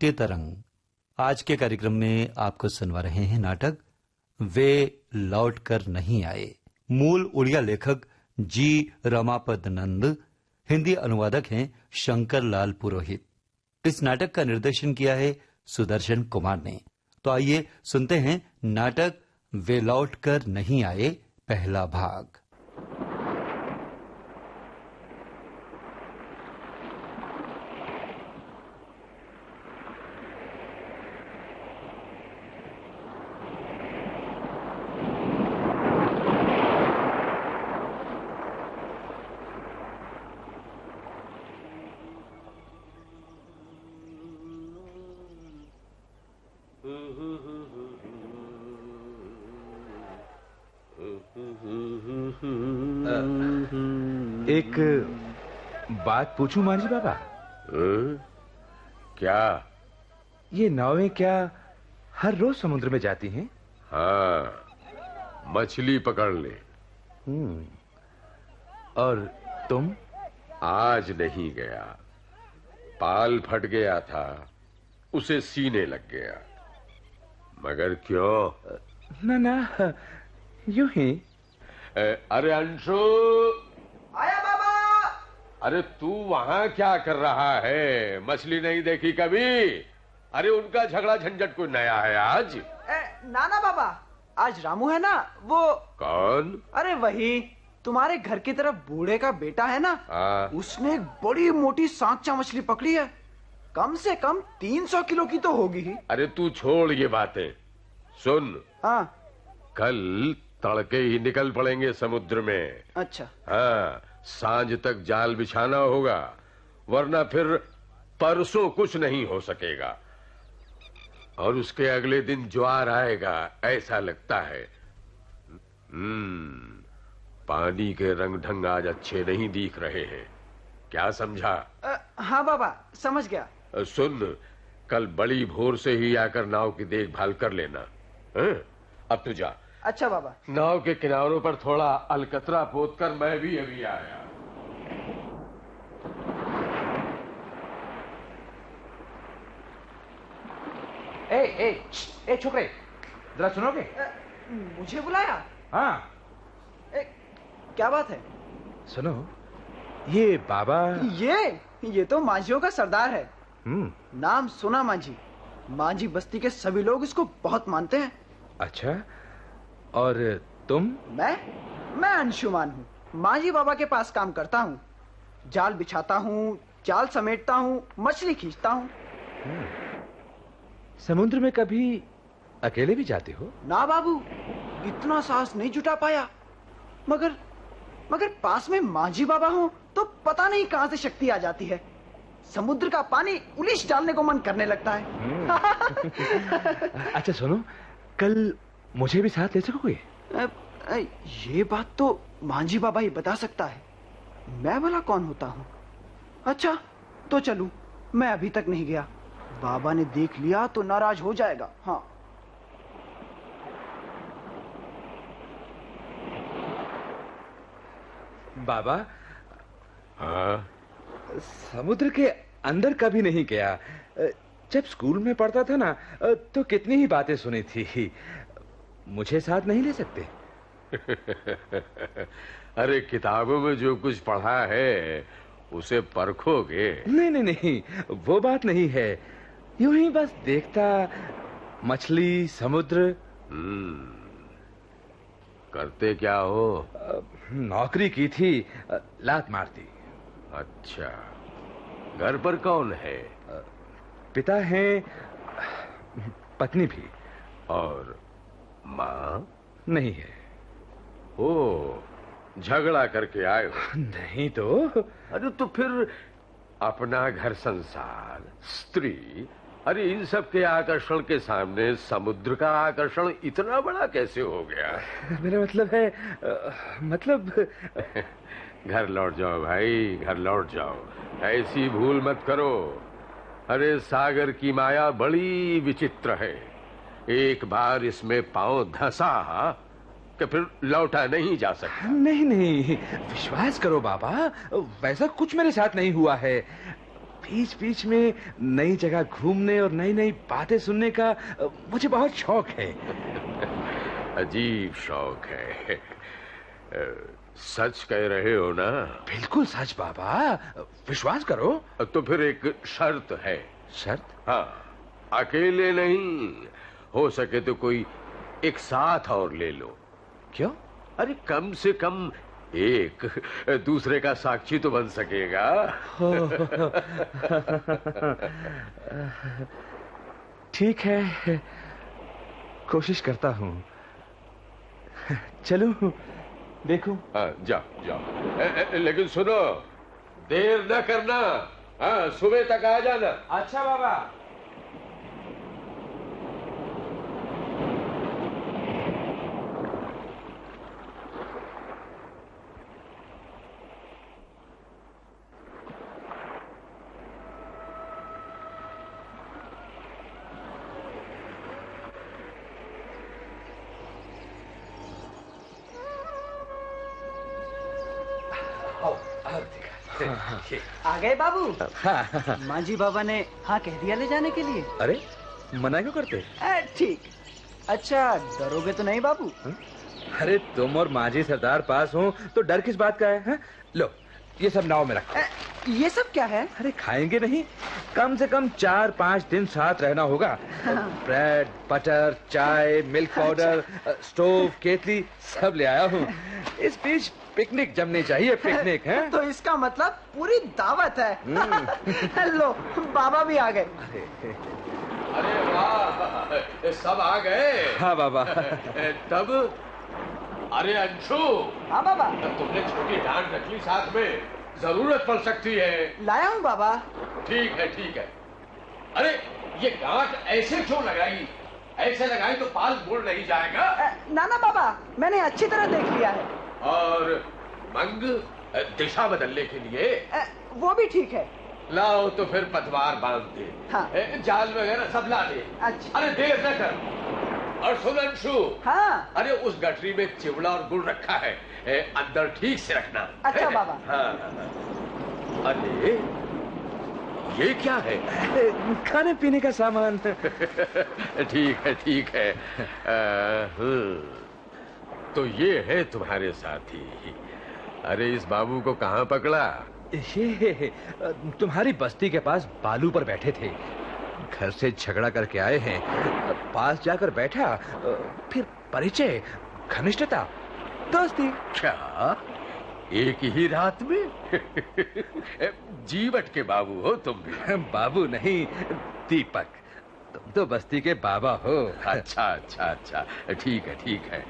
के तरंग। आज के कार्यक्रम में आपको सुनवा रहे हैं नाटक वे लौट कर नहीं आए। मूल उड़िया लेखक जी रमापद नंद, हिंदी अनुवादक हैं शंकर लाल पुरोहित। इस नाटक का निर्देशन किया है सुदर्शन कुमार ने। तो आइए सुनते हैं नाटक वे लौट कर नहीं आए, पहला भाग। एक बात पूछूं मांझी बाबा? क्या? ये नावें क्या हर रोज समुद्र में जाती हैं? हाँ, मछली पकड़ ले। और तुम? आज नहीं गया, पाल फट गया था, उसे सीने लग गया। मगर क्यों? ना ना, यूं ही। अरे अंशु! आया बाबा। अरे तू वहां क्या कर रहा है? मछली नहीं देखी कभी? अरे उनका झगड़ा झंझट कोई नया है आज? नाना बाबा, आज रामू है ना, वो। कौन? अरे वही, तुम्हारे घर की तरफ बूढ़े का बेटा है ना, उसने एक बड़ी मोटी सांचा मछली पकड़ी है। कम से कम 300 किलो की तो होगी ही। अरे तू छोड़ ये बातें, सुन। हाँ। कल तड़के ही निकल पड़ेंगे समुद्र में। अच्छा। हाँ, सांझ तक जाल बिछाना होगा, वरना फिर परसों कुछ नहीं हो सकेगा। और उसके अगले दिन ज्वार आएगा, ऐसा लगता है। पानी के रंग ढंग आज अच्छे नहीं दिख रहे हैं। क्या समझा? हाँ बाबा, समझ गया। सुन, कल बड़ी भोर से ही आकर नाव की देखभाल कर लेना। अब तू जा। अच्छा बाबा। नाव के किनारों पर थोड़ा अलकतरा पोत कर मैं भी अभी आया। ए छोकरे, जरा सुनोगे? मुझे बुलाया? हाँ। क्या बात है? सुनो, ये बाबा। ये तो मांझियों का सरदार है। नाम सुना मांझी। मांझी बस्ती के सभी लोग इसको बहुत मानते हैं। अच्छा, और तुम? मैं अंशुमान हूँ। मांझी बाबा के पास काम करता हूँ। जाल बिछाता हूँ, जाल समेटता हूँ, मछली खींचता हूँ। समुद्र में कभी अकेले भी जाते हो? ना बाबू, इतना साहस नहीं जुटा पाया। मगर पास में मांझी बाबा हो तो पता नहीं कहां से शक्ति आ जाती है। समुद्र का पानी उलिश डालने को मन करने लगता है। अच्छा सुनो, कल मुझे भी साथ ले सकोगे? ये बात तो मांझी बाबा ही बता सकता है, मैं भला कौन होता हूँ। अच्छा तो चलूं, मैं अभी तक नहीं गया। बाबा ने देख लिया तो नाराज हो जाएगा। हाँ। बाबा। हाँ? समुद्र के अंदर कभी नहीं गया। जब स्कूल में पढ़ता था ना, तो कितनी ही बातें सुनी थी। मुझे साथ नहीं ले सकते? अरे किताबों में जो कुछ पढ़ा है उसे परखोगे? नहीं, वो बात नहीं है। यूं ही बस देखता, मछली, समुद्र। करते क्या हो? नौकरी की थी, लात मारती। अच्छा, घर पर कौन है? पिता है, पत्नी भी। और माँ? नहीं है। ओ, झगड़ा करके आए हो? नहीं तो। अरे तो फिर अपना घर संसार, स्त्री, अरे इन सब के आकर्षण के सामने समुद्र का आकर्षण इतना बड़ा कैसे हो गया? मेरा मतलब है, मतलब घर लौट जाओ भाई, घर लौट जाओ। ऐसी भूल मत करो। अरे सागर की माया बड़ी विचित्र है। एक बार इसमें पांव धंसा कि फिर लौटा नहीं जा सकता। नहीं, विश्वास करो बाबा, वैसा कुछ मेरे साथ नहीं हुआ है। बीच बीच में नई जगह घूमने और नई नई बातें सुनने का मुझे बहुत शौक है। अजीब शौक है। सच कह रहे हो ना? बिल्कुल सच बाबा, विश्वास करो। तो फिर एक शर्त है। शर्त? हाँ, अकेले नहीं, हो सके तो कोई एक साथ और ले लो। क्यों? अरे कम से कम एक दूसरे का साक्षी तो बन सकेगा। ठीक है, कोशिश करता हूँ। चलो देखो। हाँ, जाओ जाओ। लेकिन सुनो, देर न करना। हाँ, सुबह तक आ जाना। अच्छा बाबा। आ गए बाबू? मांझी बाबा ने हाँ कह दिया ले जाने के लिए? अरे मना क्यों करते? ठीक। अच्छा, डरोगे तो नहीं बाबू? अरे तुम और मांझी सरदार पास हो तो डर किस बात का है? लो, ये सब नाव में रखो। ये सब क्या है? अरे खाएंगे नहीं? कम से कम 4-5 दिन साथ रहना होगा। ब्रेड, बटर, चाय, मिल्क पाउडर, स्टोव, केतली सब ले आया हूँ। इस बीच पिकनिक जमनी चाहिए, पिकनिक है। तो इसका मतलब पूरी दावत है। लो, बाबा भी आ गए। अरे वाह, सब आ गए। हाँ बाबा। तब अरे अंशु। हाँ बाबा। तुमने छोटी डांट रख ली साथ में, जरूरत पड़ सकती है। लाया हूँ बाबा। ठीक है ठीक है। अरे ये गांठ ऐसे क्यों लगाई? ऐसे लगाई तो पाल मुड़ नहीं जाएगा। ना ना बाबा, मैंने अच्छी तरह देख लिया है। और मंग दिशा बदलने के लिए? वो भी ठीक है। लाओ तो फिर पतवार बांध दे। हाँ। जाल वगैरह सब ला दे। अच्छा। अरे देर न कर। और सुन अंशु। हाँ। अरे उस गठरी में चिवड़ा और गुड़ रखा है, अंदर ठीक से रखना। अच्छा बाबा। हाँ। अरे ये क्या है? खाने पीने का सामान। ठीक है ठीक है। तो ये है तुम्हारे साथी। अरे इस बाबू को कहाँ पकड़ा? ये तुम्हारी बस्ती के पास बालू पर बैठे थे, घर से झगड़ा करके आए हैं। पास जाकर बैठा, फिर परिचय, घनिष्ठता, दोस्ती। क्या एक ही रात में? जीवट के बाबू हो तुम भी। बाबू नहीं, दीपक। तुम तो बस्ती के बाबा हो। अच्छा अच्छा अच्छा, ठीक है ठीक है।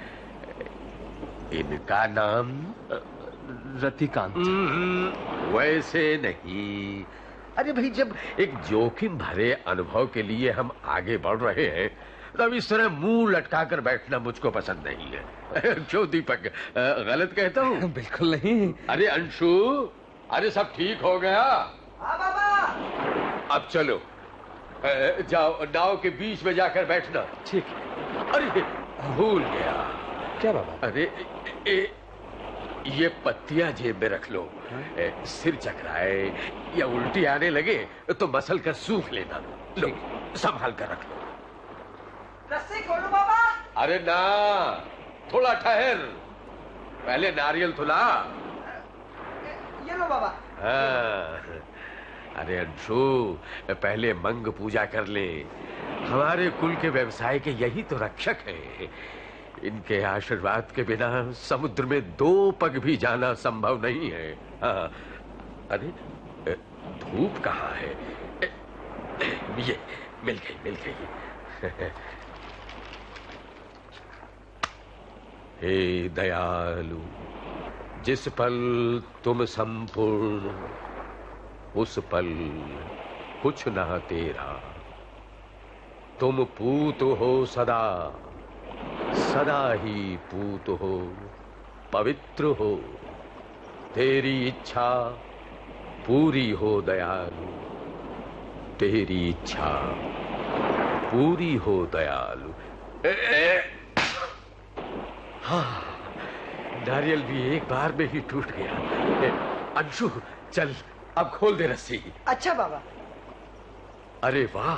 इनका नाम? रतिकांत। वैसे नहीं। अरे भाई, जब एक जोखिम भरे अनुभव के लिए हम आगे बढ़ रहे हैं, तब इस तरह मुंह लटकाकर बैठना मुझको पसंद नहीं है। क्यों दीपक, गलत कहता हूँ? बिल्कुल नहीं। अरे अंशु, अरे सब ठीक हो गया? हाँ बाबा। अब चलो, जाओ नाव के बीच में जाकर बैठना। ठीक। अरे भूल गया। क्या बाबा? अरे ये पत्तियां जेब में रख लो। सिर चकराए या उल्टी आने लगे तो मसल कर सूख लेना। लो, संभाल कर रख लो। रस्सी खोलो बाबा। अरे ना, थोड़ा ठहर, पहले नारियल तुला। ये लो बाबा। हाँ। अरे अंशु, पहले मंग पूजा कर ले। हमारे कुल के व्यवसाय के यही तो रक्षक हैं। इनके आशीर्वाद के बिना समुद्र में 2 पग भी जाना संभव नहीं है। हाँ। अरे धूप कहाँ है? ये मिल गई। हे दयालु, जिस पल तुम संपूर्ण, उस पल कुछ ना तेरा। तुम पूत हो सदा, सदा ही पूत हो, पवित्र हो। तेरी इच्छा पूरी हो दयालु, तेरी इच्छा पूरी हो दयालु। हाँ, नारियल भी एक बार में ही टूट गया। अंशु चल, अब खोल दे रस्सी। अच्छा बाबा। अरे वाह,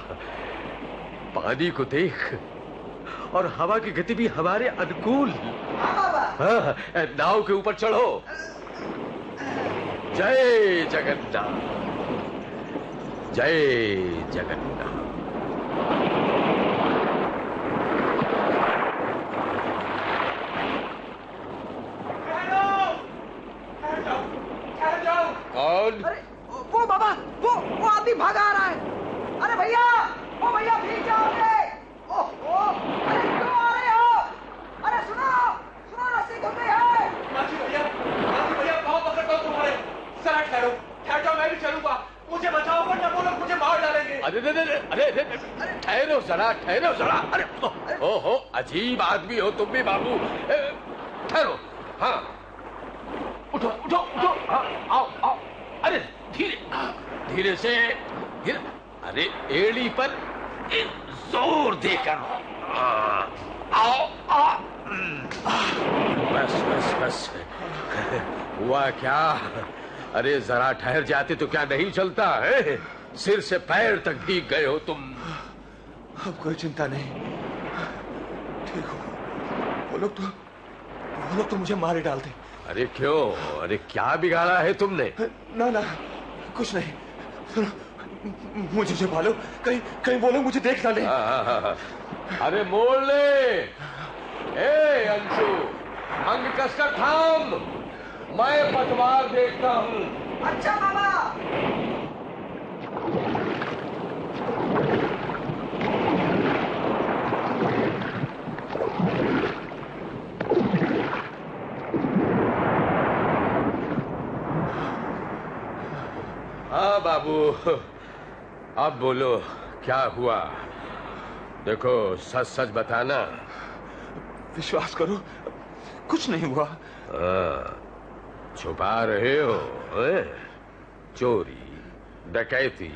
पानी को देख और हवा की गति भी हमारे अनुकूल। हाँ बाबा। हाँ, नाव के ऊपर चढ़ो। जय जगन्नाथ, जय जगन्नाथ। कौन? अरे वो बाबा, वो आदमी भागा आ रहा है। अरे भैया, ओ भैया भीग जाओगे। ओहो, अरे क्यों आ रहे हो? अरे सुनो, सुनो रस्सी खुल गई है। माजी भैया पाँव पकड़ता हूँ तुम्हारे। जरा ठहरो, ठहर जाओ, मैं भी चलूंगा। मुझे बचाओ वरना वो लोग मुझे मार डालेंगे। अरे ठहरो जरा, ठहरो जरा। अरे ओहो, अजीब आदमी हो तुम भी बाबू। ठहरो। हाँ, उठो उठो उठो। हाँ, आओ आओ। अरे धीरे धीरे से, धीरे। अरे एड़ी पर जोर देकर। आओ आओ। बस बस बस। हुआ क्या? अरे जरा ठहर जाते तो क्या नहीं चलता है? सिर से पैर तक भीग गए हो तुम। अब कोई चिंता नहीं, ठीक हो। वो लोग तो मुझे मार ही डालते। अरे क्यों? अरे क्या बिगाड़ा है तुमने? ना ना, कुछ नहीं। सुनो, मुझे छुपा लो, कहीं वो लोग मुझे देख ना ले। अरे मोड़ ले। ए अंशु, अंग कसकर थाम, मैं पतवार देखता हूँ। अच्छा बाबा। हाँ बाबू, अब बोलो क्या हुआ? देखो सच सच बताना। विश्वास करो, कुछ नहीं हुआ। छुपा रहे हो हैं? चोरी, डकैती,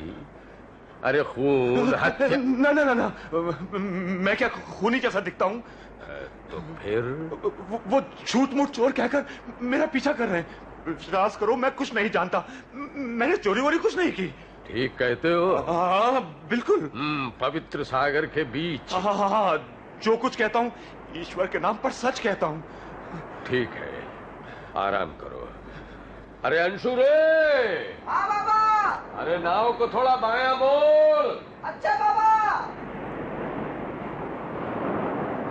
अरे खून, हत्या। ना ना ना ना, मैं क्या खूनी जैसा दिखता हूँ? तो फिर वो झूठ मूठ चोर कहकर मेरा पीछा कर रहे हैं। विश्वास करो, मैं कुछ नहीं जानता। मैंने चोरी वोरी कुछ नहीं की। ठीक कहते हो? हाँ बिल्कुल। पवित्र सागर के बीच। हाँ, जो कुछ कहता हूँ ईश्वर के नाम पर सच कहता हूँ। ठीक है, आराम करो। अरे अंशु रे। हाँ बाबा। अरे नाव को थोड़ा बायां मोड़। अच्छा बाबा।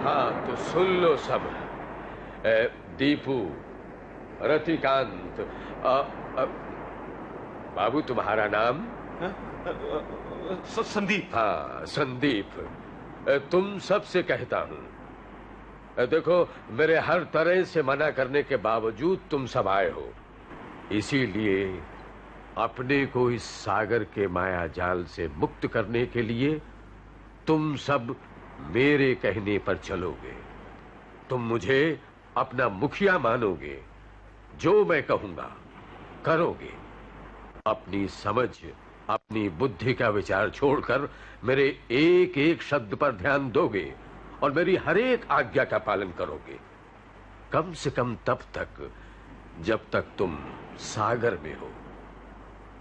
हाँ तो सुन लो सब। दीपू, रतिकांत, बाबू तुम्हारा नाम? संदीप। हाँ संदीप। तुम सबसे कहता हूँ, देखो मेरे हर तरह से मना करने के बावजूद तुम सब आए हो, इसीलिए अपने को इस सागर के माया जाल से मुक्त करने के लिए तुम सब मेरे कहने पर चलोगे। तुम मुझे अपना मुखिया मानोगे, जो मैं कहूंगा करोगे। अपनी समझ, अपनी बुद्धि का विचार छोड़कर मेरे एक एक शब्द पर ध्यान दोगे और मेरी हर एक आज्ञा का पालन करोगे, कम से कम तब तक जब तक तुम सागर में हो।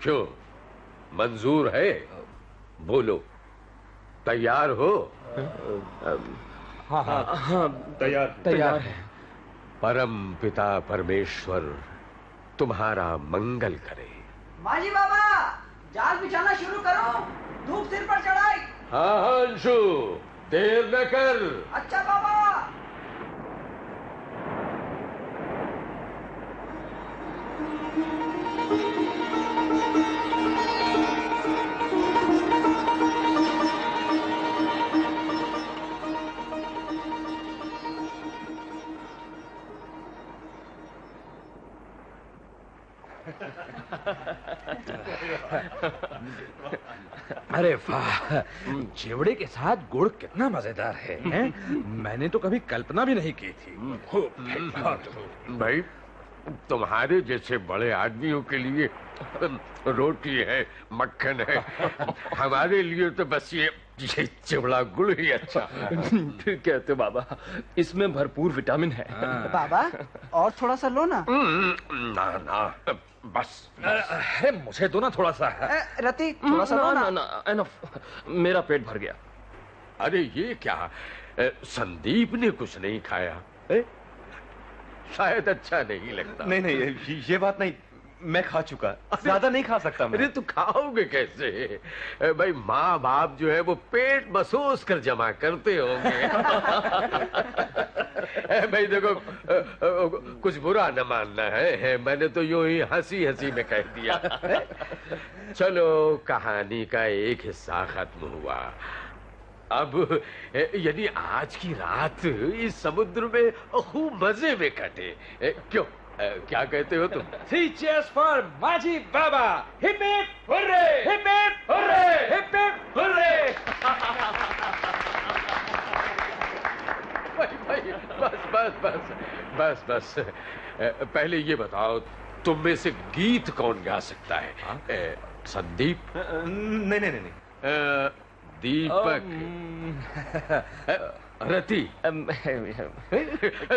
क्यों, मंजूर है? बोलो, तैयार हो? हाँ, तैयार है। परम पिता परमेश्वर तुम्हारा मंगल करे। माजी बाबा, जाल बिछाना शुरू करो, धूप सिर पर चढ़ाई। हाँ अंशु, देर न कर। अच्छा बाबा। अरे वाह, चिवड़े के साथ गुड़ कितना मजेदार है, हैं? मैंने तो कभी कल्पना भी नहीं की थी। भाई, तुम्हारे जैसे बड़े आदमियों के लिए रोटी है, मक्खन है, हमारे लिए तो बस ये ये चिवड़ा गुड़ ही अच्छा। ठीक कहते बाबा, इसमें भरपूर विटामिन है। बाबा और थोड़ा सा लो ना। ना ना, बस। अरे मुझे दो ना थोड़ा सा। रति थोड़ा सा लो ना ना। ना, एनफ, मेरा पेट भर गया। अरे ये क्या, संदीप ने कुछ नहीं खाया? शायद अच्छा नहीं लगता। नहीं नहीं, ये बात नहीं, मैं खा चुका, ज्यादा नहीं खा सकता मैं। अरे तू खाओगे कैसे? भाई माँ बाप जो है वो पेट बसोस कर जमा करते होंगे। भाई देखो, कुछ बुरा न मानना है, मैंने तो यूं ही हंसी हंसी में कह दिया। चलो, कहानी का एक हिस्सा खत्म हुआ। अब यानी आज की रात इस समुद्र में खूब मजे में कटे। क्यों, क्या कहते हो तुम? Three cheers for माझी बाबा। Hip hip hurray, hip hip hurray, hip hip hurray. भाई बस बस बस बस बस, पहले ये बताओ, तुम में से गीत कौन गा सकता है? संदीप? नहीं नहीं नहीं, दीपक? रति?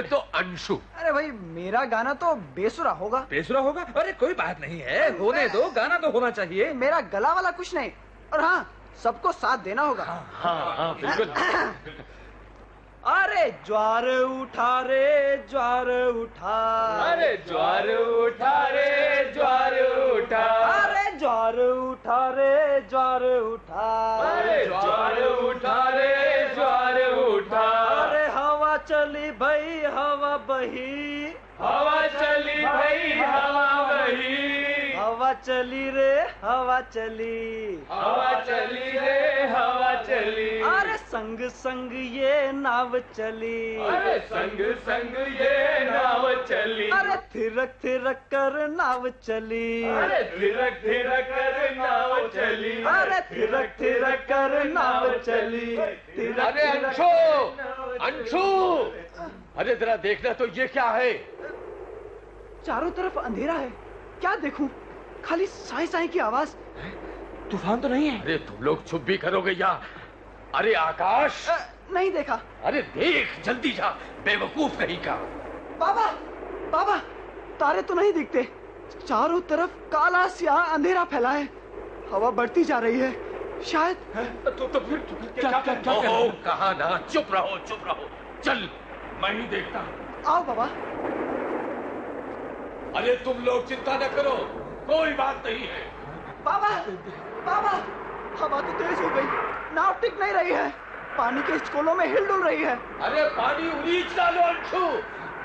तो अंशु? अरे भाई मेरा गाना तो बेसुरा होगा। बेसुरा होगा? अरे कोई बात नहीं है, होने दो, गाना तो होना चाहिए। मेरा गला वाला कुछ नहीं, और हाँ सबको साथ देना होगा। हाँ बिल्कुल। अरे ज्वार उठा रे ज्वार उठा, अरे ज्वार उठा रे ज्वार उठा, अरे ज्वार उठा रे ज्वार उठा, अरे ज्वार उठा रे ज्वार उठा, अरे हवा चली भाई हवा बही, हवा चली भाई हवा बही, हवा चली रे हवा चली, हवा चली रे हवा चली, अरे संग संग ये नाव चली, अरे संग संग ये नाव चली, अरे थिरक थिरक कर नाव चली, अरे थिरक थिरक कर नाव चली, अरे थिरक थिरक कर नाव चली, थिरक अरे थिरक अंशु, कर नाव चली। अंशु, अरे जरा देखना तो, ये क्या है? चारों तरफ अंधेरा है, क्या देखूं? खाली साई साई की आवाज। तूफान तो नहीं है? अरे तुम लोग चुप भी करोगे या? अरे आकाश, नहीं देखा। अरे देख, जल्दी जा, बेवकूफ कहीं का। बाबा बाबा तारे तो नहीं दिखते, चारों तरफ काला स्याह अंधेरा फैला है, हवा बढ़ती जा रही है, शायद। तो फिर क्या? ओहो, कहा ना, चुप रहो चुप रहो, चल मैं ही देखता हूं। आओ बाबा। अरे तुम लोग चिंता न करो, कोई बात नहीं है। बाबा बाबा हवा तो तेज हो गई, नाव टिक नहीं रही है, पानी के स्कोलों में हिल डुल रही है। अरे पानी उलीच डालो अंशु,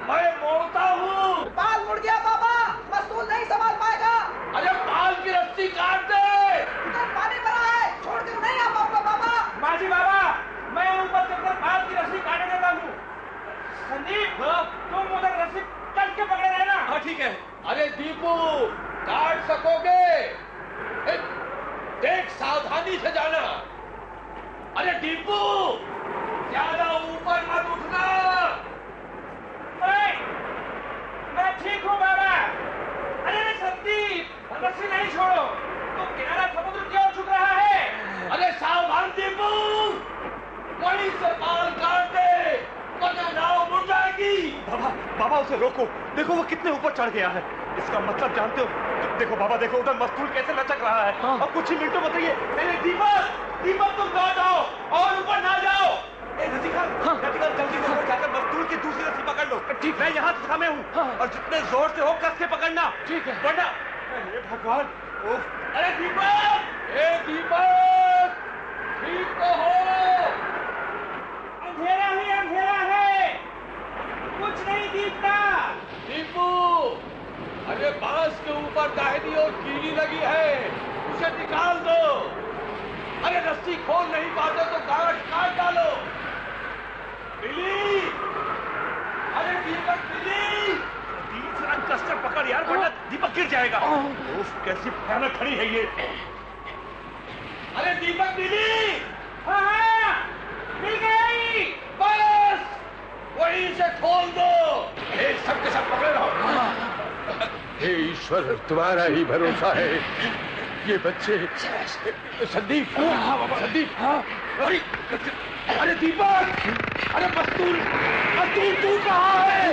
मैं मोड़ता हूँ। पाल मुड़ गया बाबा, मस्तूल नहीं संभाल पाएगा। अरे पाल की रस्सी काट दे। इधर पानी भरा है, छोड़ के नहीं आ पाऊंगा बाबा। माझी बाबा, मैं ऊपर चढ़कर बाल की रस्सी काटने देता हूँ। संदीप, तुम उधर रस्सी कस के पकड़े रहना। हाँ ठीक है। अरे दीपू, काट सकोगे? देख, सावधानी से जाना। अरे दीपू, ज्यादा ऊपर मत उठना। मैं ठीक हूँ बाबा। अरे संदीप, रस्सी नहीं छोड़ो, तो किनारा समुद्र की ओर झुक रहा है। अरे सावधान दीपू, वहीं से पाल काट दे, वरना नाव मुड़ जाएगी। बाबा बाबा उसे रोको, देखो वो कितने ऊपर चढ़ गया है, इसका मतलब जानते हो? देखो बाबा, देखो उधर मस्तूल कैसे लचक रहा है। अब कुछ ही मिनटों बताइए। दीपक तुम कहाँ जाओ और ऊपर ना जाओ। रतिका, जल्दी से ऊपर जाकर मस्तूल की दूसरी रस्सी पकड़ लो। ठीक, मैं यहाँ थमे हूँ, और जितने जोर से हो कस के पकड़ना। ठीक है। वरना, अरे भगवान, उफ। अरे दीपक, दीपक, ठीक तो हो? अंधेरा ही अंधेरा है, कुछ नहीं दिखता। दीपू, अरे बांस के ऊपर दाहिनी ओर कीली लगी है, उसे निकाल दो। अरे रस्सी खोल नहीं पाते तो गांठ काट डालो। बिली, अरे दीपक, बिली, तीसरा कस कर पकड़ यार, वरना दीपक गिर जाएगा। उफ, कैसी भयानक खड़ी है ये। अरे दीपक, बिली, हाँ, मिल गई। बस वहीं से खोल दो। सब के सब पकड़े रहो। हे ईश्वर, तुम्हारा ही भरोसा है। ये बच्चे, संदीप, संदीप, अरे अरे दीपक, अरे मस्तूर, मस्तूर तू कहाँ है?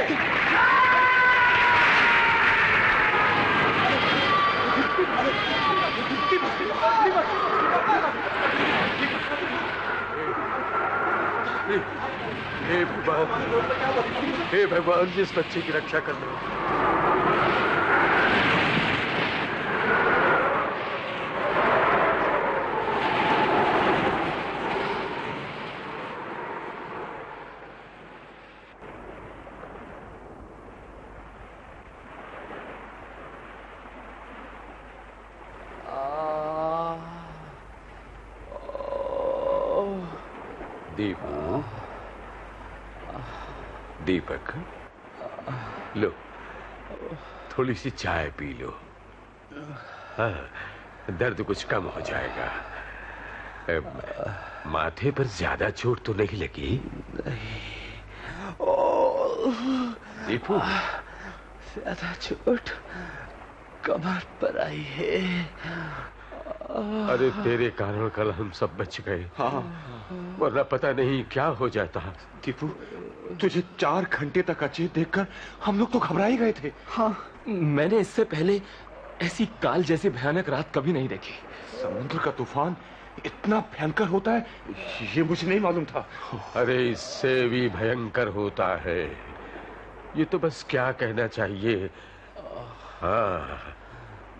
हे भगवान, हे भगवान, जिस बच्चे की रक्षा करना। दीपू, दीपक, लो थोड़ी सी चाय पी लो। हाँ, दर्द कुछ कम हो जाएगा। माथे पर ज्यादा चोट तो नहीं लगी? दीपू, ज्यादा चोट कमर पर आई है। अरे तेरे कारण कल हम सब बच गए। हाँ, वरना पता नहीं क्या हो जाता। दीपू, तुझे 4 घंटे तक अचेत देखकर हम लोग तो घबरा ही गए थे। हाँ, मैंने इससे पहले ऐसी काल जैसी भयानक रात कभी नहीं देखी। समुद्र का तूफान इतना भयंकर होता है, ये मुझे नहीं मालूम था। अरे इससे भी भयंकर होता है। ये तो बस क्या कहना चाहिए, हाँ,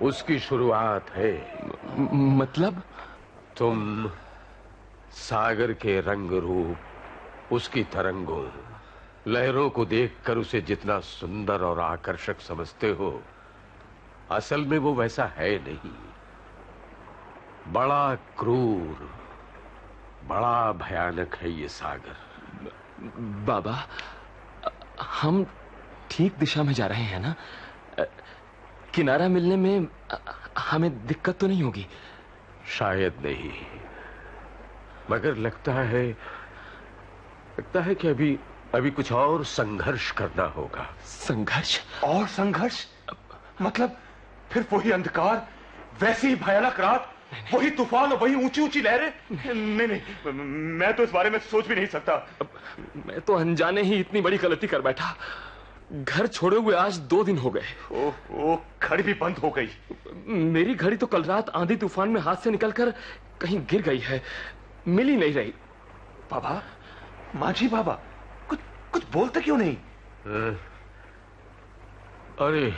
उसकी शुरुआत है। मतलब? तुम सागर के रंग रूप, उसकी तरंगों, लहरों को देखकर उसे जितना सुंदर और आकर्षक समझते हो, असल में वो वैसा है नहीं। बड़ा क्रूर, बड़ा भयानक है ये सागर। बाबा, हम ठीक दिशा में जा रहे हैं ना? किनारा मिलने में हमें दिक्कत तो नहीं होगी? शायद नहीं, मगर लगता है कि अभी कुछ और संघर्ष करना होगा। संघर्ष? और संघर्ष मतलब फिर वही अंधकार, वैसी ही भयानक रात, वही तूफान और वही ऊंची ऊंची लहरें? नहीं, मैं तो इस बारे में सोच भी नहीं सकता। मैं तो अनजाने ही इतनी बड़ी गलती कर बैठा। घर छोड़े हुए आज 2 दिन हो गए। ओह, घड़ी भी बंद हो गई। मेरी घड़ी तो कल रात आंधी तूफान में हाथ से निकलकर कहीं गिर गई है, मिल ही नहीं रही। बाबा, माझी बाबा, कुछ बोलते क्यों नहीं? अरे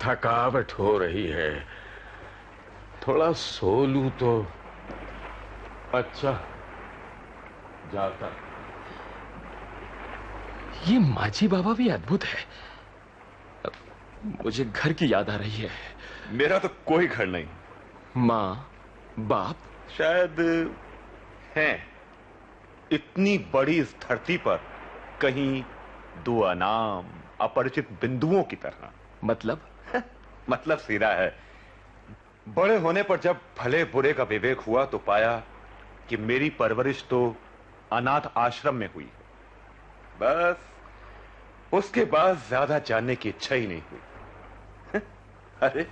थकावट हो रही है, थोड़ा सो लूं तो अच्छा जाता। ये माझी बाबा भी अद्भुत है। मुझे घर की याद आ रही है। मेरा तो कोई घर नहीं। माँ, बाप? शायद हैं। इतनी बड़ी इस धरती पर कहीं 2 अनाम अपरिचित बिंदुओं की तरह। मतलब? मतलब सीधा है। बड़े होने पर जब भले बुरे का विवेक हुआ तो पाया कि मेरी परवरिश तो अनाथ आश्रम में हुई। बस उसके बाद ज्यादा जानने की इच्छा ही नहीं हुई। अरे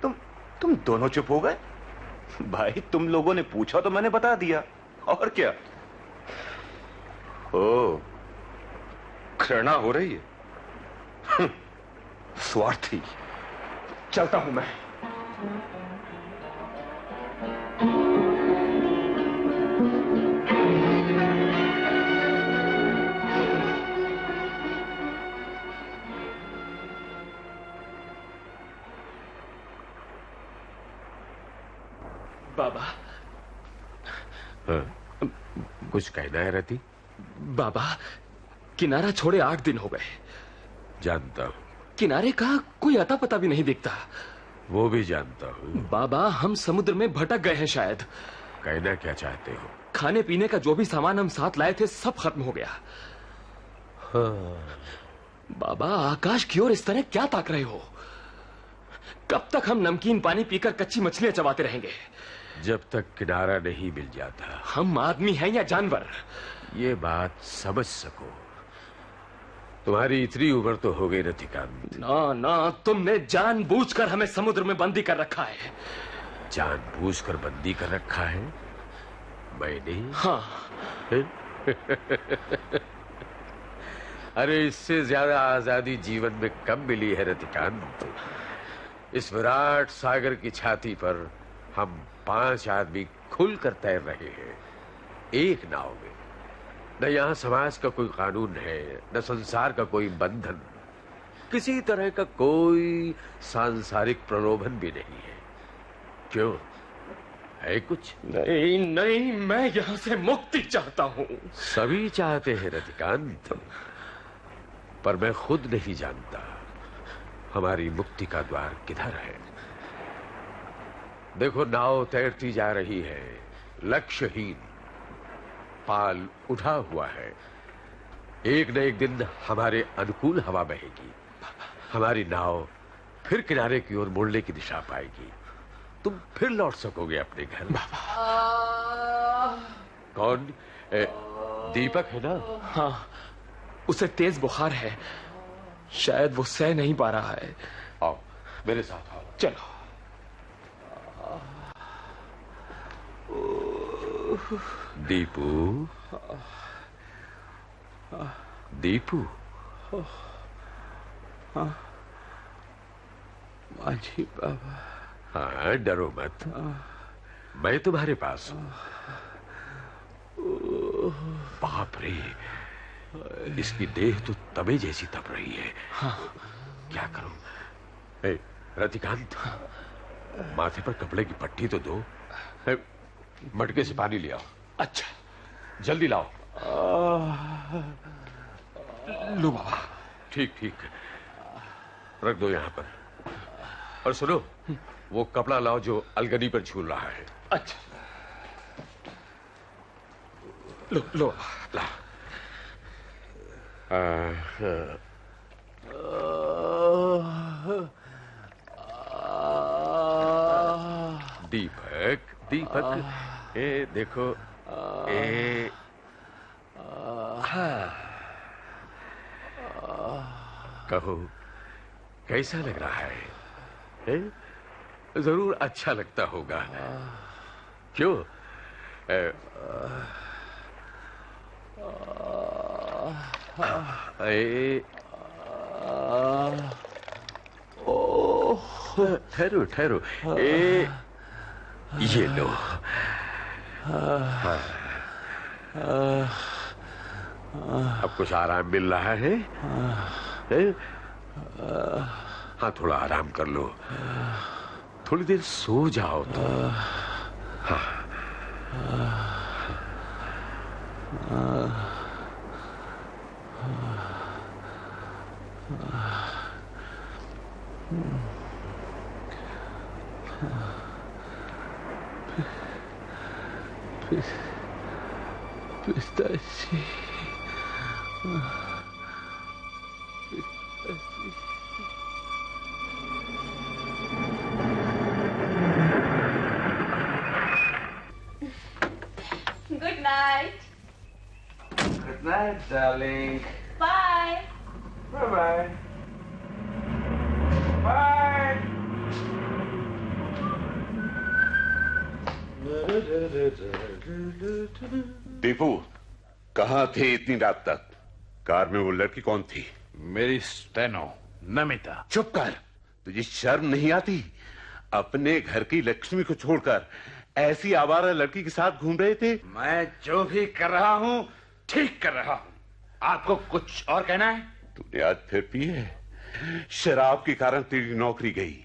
तुम दोनों चुप हो गए? भाई, तुम लोगों ने पूछा तो मैंने बता दिया, और क्या। ओ, घृणा हो रही है। स्वार्थी। चलता हूं मैं। बाबा। हाँ, कुछ कहना है रति? बाबा, किनारा छोड़े 8 दिन हो गए। जानता हूं। किनारे का कोई अता पता भी नहीं दिखता। वो भी जानता हूं। बाबा, हम समुद्र में भटक गए हैं शायद। कहना क्या चाहते हो? खाने पीने का जो भी सामान हम साथ लाए थे सब खत्म हो गया। हाँ। बाबा, आकाश की ओर इस तरह क्या ताक रहे हो? कब तक हम नमकीन पानी पीकर कच्ची मछलियां चबाते रहेंगे? जब तक किनारा नहीं मिल जाता। हम आदमी हैं या जानवर? ये बात समझ सको। तुम्हारी इतनी उम्र तो हो गई रतिकांत। ना ना, तुमने जानबूझकर हमें समुद्र में बंदी कर रखा है। जानबूझकर बंदी कर रखा है? मैंने? हाँ। अरे इससे ज्यादा आजादी जीवन में कब मिली है रतिकांत। इस विराट सागर की छाती पर हम 5 आदमी खुलकर तैर रहे हैं, एक नाव में। न यहाँ समाज का कोई कानून है, न संसार का कोई बंधन, किसी तरह का कोई सांसारिक प्रलोभन भी नहीं है। क्यों, है कुछ? नहीं नहीं, मैं यहाँ से मुक्ति चाहता हूँ। सभी चाहते हैं रतिकांत, पर मैं खुद नहीं जानता हमारी मुक्ति का द्वार किधर है। देखो, नाव तैरती जा रही है, लक्ष्यहीन, पाल उठा हुआ है। एक न एक दिन हमारे अनुकूल हवा बहेगी, हमारी नाव फिर किनारे की ओर मुड़ने की दिशा पाएगी। तुम फिर लौट सकोगे अपने घर। कौन? दीपक है ना? हाँ, उसे तेज बुखार है, शायद वो सह नहीं पा रहा है। आओ मेरे साथ आओ। चलो। दीपू, दीपू। माझी बाबा। हाँ, डरो मत, मैं तुम्हारे पास हूं। बाप रे, इसकी देह तो तवे जैसी तप रही है। हाँ। क्या करूं? रतिकांत, माथे पर कपड़े की पट्टी तो दो। मटके से पानी ले आओ। अच्छा, जल्दी लाओ। लो बाबा। ठीक ठीक, रख दो यहाँ पर। और सुनो, वो कपड़ा लाओ जो अलगनी पर झूल रहा है। अच्छा, लो लो ला। दीपक, दीपक, ए देखो, ए कहो, कैसा लग रहा है? जरूर अच्छा लगता होगा। क्यों? ठहरो ठहरो, ये लो। अब कुछ आराम मिल रहा है? हाँ, थोड़ा आराम कर लो, थोड़ी देर सो जाओ तो। हाँ। पिस्ताची। Good night. Good night, darling. Bye. Bye-bye. Bye. Deepu, कहाँ थे इतनी रात तक? कार में वो लड़की कौन थी? मेरी स्टेनो, नमिता। चुप कर, तुझे शर्म नहीं आती? अपने घर की लक्ष्मी को छोड़कर ऐसी आवारा लड़की के साथ घूम रहे थे। मैं जो भी कर रहा हूँ ठीक कर रहा हूँ। आपको कुछ और कहना है? तूने आज फिर पी है। शराब के कारण तेरी नौकरी गई,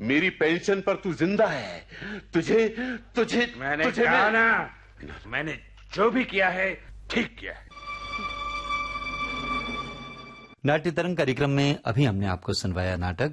मेरी पेंशन पर तू जिंदा है। तुझे तुझे मैंने कहा ना, मैंने जो भी किया है ठीक किया है। नाट्य तरंग कार्यक्रम में अभी हमने आपको सुनवाया नाटक